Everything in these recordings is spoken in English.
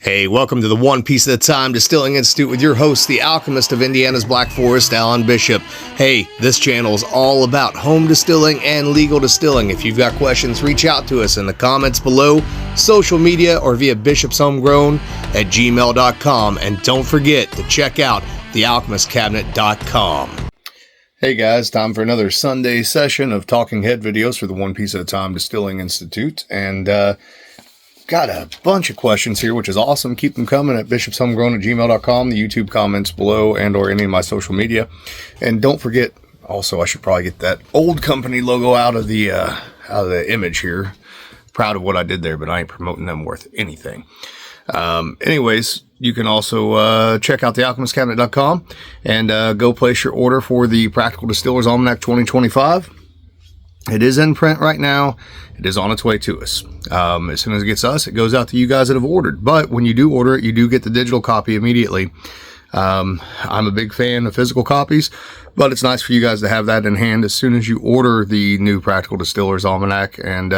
Hey, welcome to the One Piece at a Time Distilling Institute with your host, the alchemist of Indiana's Black Forest, Alan Bishop. Hey, this channel is all about home distilling and legal distilling. If you've got questions, reach out to us in the comments below, social media, or via bishopshomegrown@gmail.com. And don't forget to check out thealchemistcabinet.com. Hey guys, time for another Sunday session of talking head videos for the One Piece at a Time Distilling Institute. And, got a bunch of questions here, which is awesome. Keep them coming at bishopshomegrown@gmail.com, the YouTube comments below, and or any of my social media. And don't forget, also, I should probably get that old company logo out of the image here. Proud of what I did there, but I ain't promoting them worth anything. Anyways, you can also check out thealchemistcabinet.com and go place your order for the Practical Distiller's Almanac 2025. It is in print right now. It is on its way to us. As soon as it gets us, it goes out to you guys that have ordered. But when you do order it, you do get the digital copy immediately. I'm a big fan of physical copies, but it's nice for you guys to have that in hand as soon as you order the new Practical Distiller's Almanac. And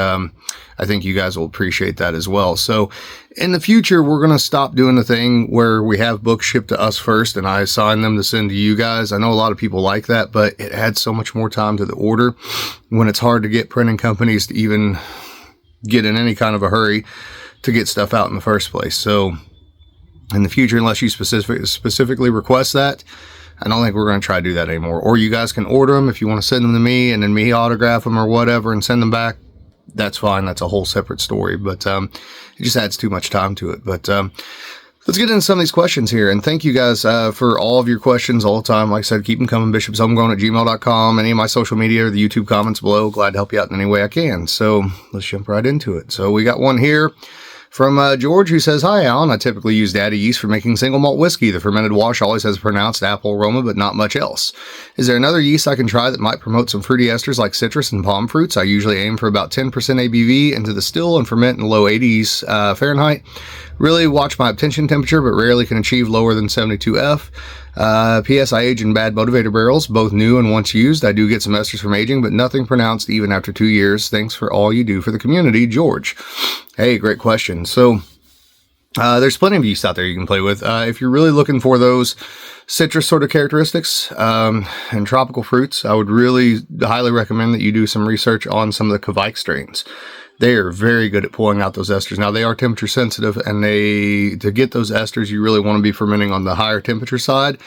I think you guys will appreciate that as well. So in the future, we're going to stop doing the thing where we have books shipped to us first and I assign them to send to you guys. I know a lot of people like that, but it adds so much more time to the order when it's hard to get printing companies to even get in any kind of a hurry to get stuff out in the first place. So in the future, unless you specifically request that, I don't think we're going to try to do that anymore. Or you guys can order them if you want to send them to me and then me autograph them or whatever and send them back. That's fine. That's a whole separate story, but it just adds too much time to it. But let's get into some of these questions here. And thank you guys for all of your questions all the time. Like I said, keep them coming. bishopshomegrown@gmail.com, any of my social media or the YouTube comments below. Glad to help you out in any way I can. So let's jump right into it. So we got one here from George, who says, "Hi, Alan. I typically use daddy yeast for making single malt whiskey. The fermented wash always has a pronounced apple aroma, but not much else. Is there another yeast I can try that might promote some fruity esters like citrus and palm fruits? I usually aim for about 10% ABV into the still and ferment in the low 80s Fahrenheit. Really watch my obtention temperature, but rarely can achieve lower than 72 F. P.S. I age in bad motivator barrels, both new and once used. I do get some esters from aging, but nothing pronounced even after 2 years. Thanks for all you do for the community, George." Hey, great question. So there's plenty of yeast out there you can play with. If you're really looking for those citrus sort of characteristics and tropical fruits, I would really highly recommend that you do some research on some of the Kvike strains. They are very good at pulling out those esters. Now, they are temperature sensitive, and to get those esters, you really want to be fermenting on the higher temperature side,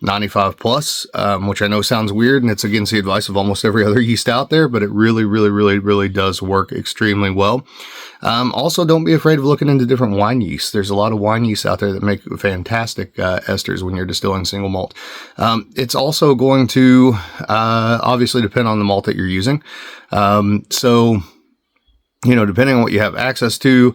95 plus, which I know sounds weird, and it's against the advice of almost every other yeast out there, but it really does work extremely well. Also, don't be afraid of looking into different wine yeasts. There's a lot of wine yeasts out there that make fantastic esters when you're distilling single malt. It's also going to obviously depend on the malt that you're using. So, you know, depending on what you have access to,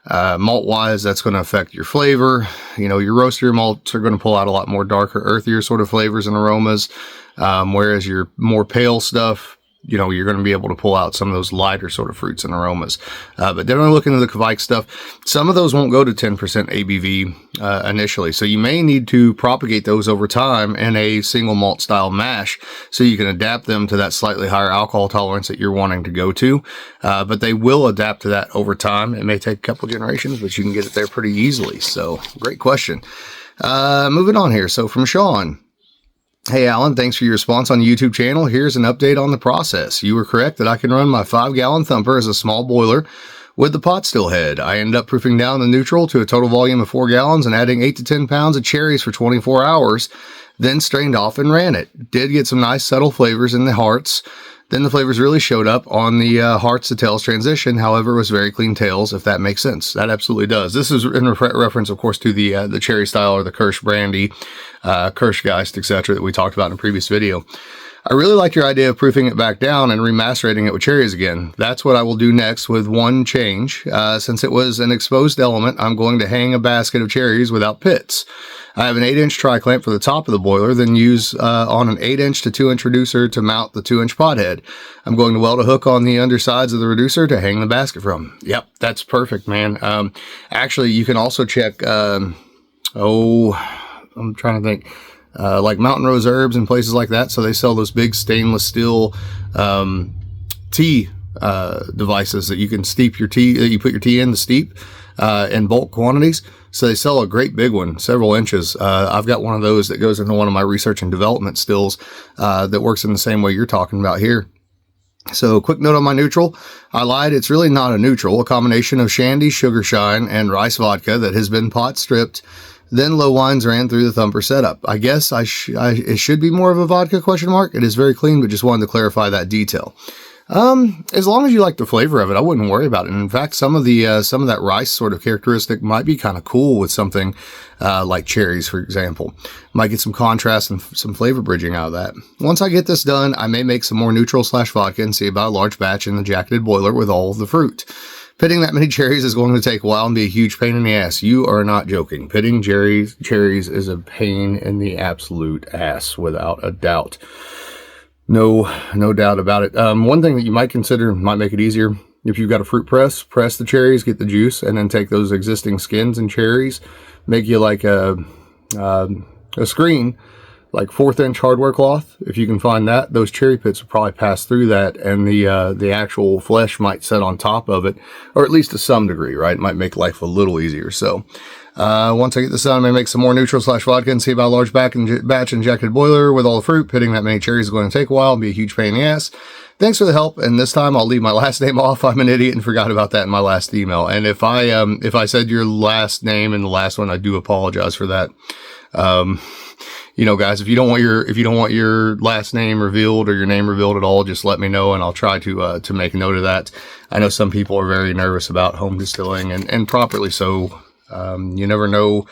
malt-wise, that's going to affect your flavor. You know, your roastier malts are going to pull out a lot more darker, earthier sort of flavors and aromas, whereas your more pale stuff, you know, you're going to be able to pull out some of those lighter sort of fruits and aromas. But definitely look into the Kvike stuff. Some of those won't go to 10% ABV initially, so you may need to propagate those over time in a single malt style mash so you can adapt them to that slightly higher alcohol tolerance that you're wanting to go to. But they will adapt to that over time. It may take a couple generations, but you can get it there pretty easily. So great question. Moving on here. So from Sean. "Hey, Alan, thanks for your response on the YouTube channel. Here's an update on the process. You were correct that I can run my 5-gallon thumper as a small boiler with the pot still head. I ended up proofing down the neutral to a total volume of 4 gallons and adding 8 to 10 pounds of cherries for 24 hours, then strained off and ran it. Did get some nice subtle flavors in the hearts. Then the flavors really showed up on the hearts to tails transition. However, it was very clean tails, if that makes sense." That absolutely does. This is in reference, of course, to the cherry style or the Kirsch Brandy, Kirschgeist, etc. that we talked about in a previous video. "I really like your idea of proofing it back down and remastering it with cherries again. That's what I will do next with one change. Since it was an exposed element, I'm going to hang a basket of cherries without pits. I have an 8-inch tri-clamp for the top of the boiler, then use on an 8-inch to 2-inch reducer to mount the 2-inch pot head. I'm going to weld a hook on the undersides of the reducer to hang the basket from." Yep, that's perfect, man. Actually, you can also check, I'm trying to think, like Mountain Rose Herbs and places like that. So they sell those big stainless steel tea devices that you can steep your tea, that you put your tea in to steep in bulk quantities. So they sell a great big one, several inches. I've got one of those that goes into one of my research and development stills that works in the same way you're talking about here. So quick note on my neutral. I lied. It's really not a neutral, a combination of shandy, sugar shine, and rice vodka that has been pot stripped. Then low wines ran through the thumper setup. I guess it should be more of a vodka ? It is very clean, but just wanted to clarify that detail. As long as you like the flavor of it, I wouldn't worry about it. And in fact, some of that rice sort of characteristic might be kind of cool with something, like cherries, for example. Might get some contrast and some flavor bridging out of that. Once I get this done, I may make some more neutral / vodka and see about a large batch in the jacketed boiler with all of the fruit. Pitting that many cherries is going to take a while and be a huge pain in the ass. You are not joking. Pitting cherries is a pain in the absolute ass, without a doubt. No doubt about it. One thing that you might consider might make it easier. If you've got a fruit press the cherries, get the juice, and then take those existing skins and cherries, make you like a screen, like 1/4 inch hardware cloth. If you can find that, those cherry pits will probably pass through that, and the actual flesh might set on top of it, or at least to some degree, right? It might make life a little easier. So, once I get this done, I may make some more neutral / vodka and see about a large batch in jacketed boiler with all the fruit. Pitting that many cherries is going to take a while and be a huge pain in the ass. Thanks for the help. And this time I'll leave my last name off. I'm an idiot and forgot about that in my last email. And if I said your last name in the last one, I do apologize for that. Guys, if you don't want your last name revealed or your name revealed at all, just let me know and I'll try to make a note of that. I know some people are very nervous about home distilling and properly so. You never know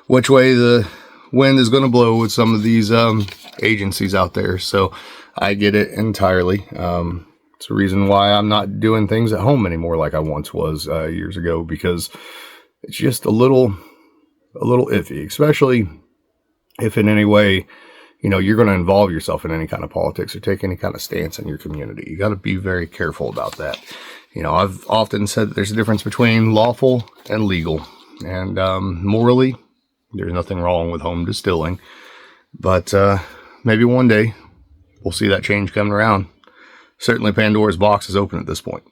which way the wind is going to blow with some of these, agencies out there. So I get it entirely. It's a reason why I'm not doing things at home anymore like I once was, years ago, because it's just a little iffy, especially if in any way, you're going to involve yourself in any kind of politics or take any kind of stance in your community. You got to be very careful about that. I've often said that there's a difference between lawful and legal, and morally, there's nothing wrong with home distilling, but maybe one day we'll see that change coming around. Certainly Pandora's box is open at this point.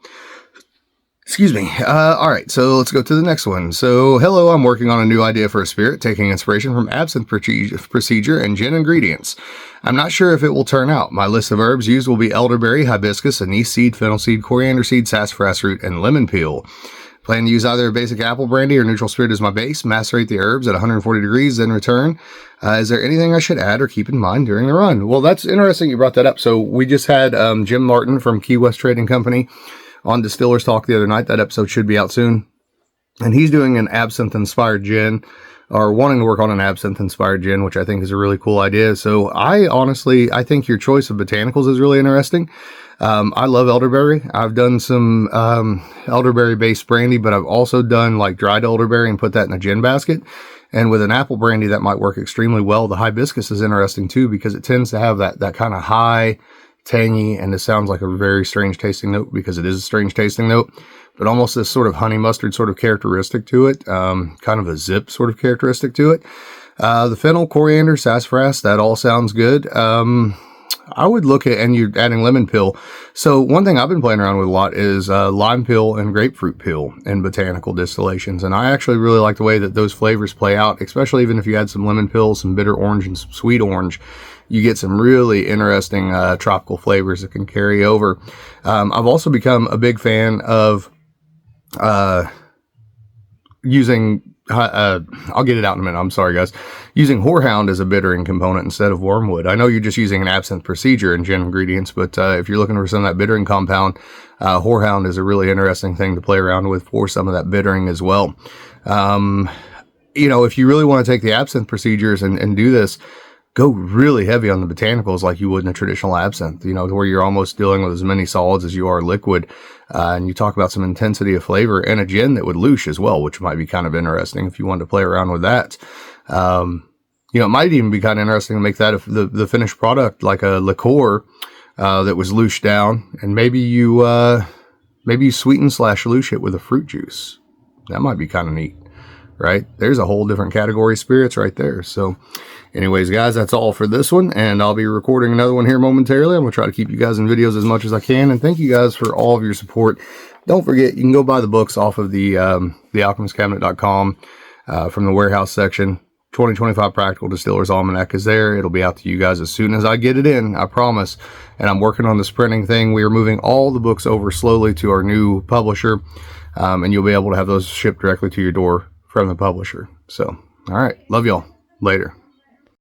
Excuse me. All right, so let's go to the next one. So, hello, I'm working on a new idea for a spirit, taking inspiration from absinthe procedure and gin ingredients. I'm not sure if it will turn out. My list of herbs used will be elderberry, hibiscus, anise seed, fennel seed, coriander seed, sassafras root, and lemon peel. Plan to use either a basic apple brandy or neutral spirit as my base, macerate the herbs at 140 degrees, then return. Is there anything I should add or keep in mind during the run? Well, that's interesting you brought that up. So we just had Jim Martin from Key West Trading Company on Distillers Talk the other night. That episode should be out soon. And he's doing an absinthe-inspired gin, or wanting to work on an absinthe-inspired gin, which I think is a really cool idea. So I think your choice of botanicals is really interesting. I love elderberry. I've done some elderberry-based brandy, but I've also done like dried elderberry and put that in a gin basket. And with an apple brandy, that might work extremely well. The hibiscus is interesting too, because it tends to have that kind of high, tangy, and it sounds like a very strange tasting note because it is a strange tasting note, but almost this sort of honey mustard sort of characteristic to it, kind of a zip sort of characteristic to it. The fennel, coriander, sassafras, that all sounds good. I would look at, and you're adding lemon peel. So one thing I've been playing around with a lot is lime peel and grapefruit peel in botanical distillations. And I actually really like the way that those flavors play out, especially even if you add some lemon peel, some bitter orange, and some sweet orange. You get some really interesting tropical flavors that can carry over. I've also become a big fan of using, I'll get it out in a minute. I'm sorry, guys. Using horehound as a bittering component instead of wormwood. I know you're just using an absinthe procedure in gin ingredients, but if you're looking for some of that bittering compound, horehound is a really interesting thing to play around with for some of that bittering as well. If you really want to take the absinthe procedures and do this, go really heavy on the botanicals like you would in a traditional absinthe, where you're almost dealing with as many solids as you are liquid. And you talk about some intensity of flavor and a gin that would louche as well, which might be kind of interesting if you wanted to play around with that. It might even be kind of interesting to make that the finished product like a liqueur that was louche down, and maybe you sweeten / louche it with a fruit juice. That might be kind of neat. right? There's a whole different category of spirits right there. So anyways, guys, that's all for this one, and I'll be recording another one here momentarily. I'm going to try to keep you guys in videos as much as I can, and thank you guys for all of your support. Don't forget, you can go buy the books off of the alchemistcabinet.com from the warehouse section. 2025 Practical Distiller's Almanac is there. It'll be out to you guys as soon as I get it in, I promise. And I'm working on this printing thing. We are moving all the books over slowly to our new publisher, and you'll be able to have those shipped directly to your door from the publisher. So, all right. Love y'all. Later.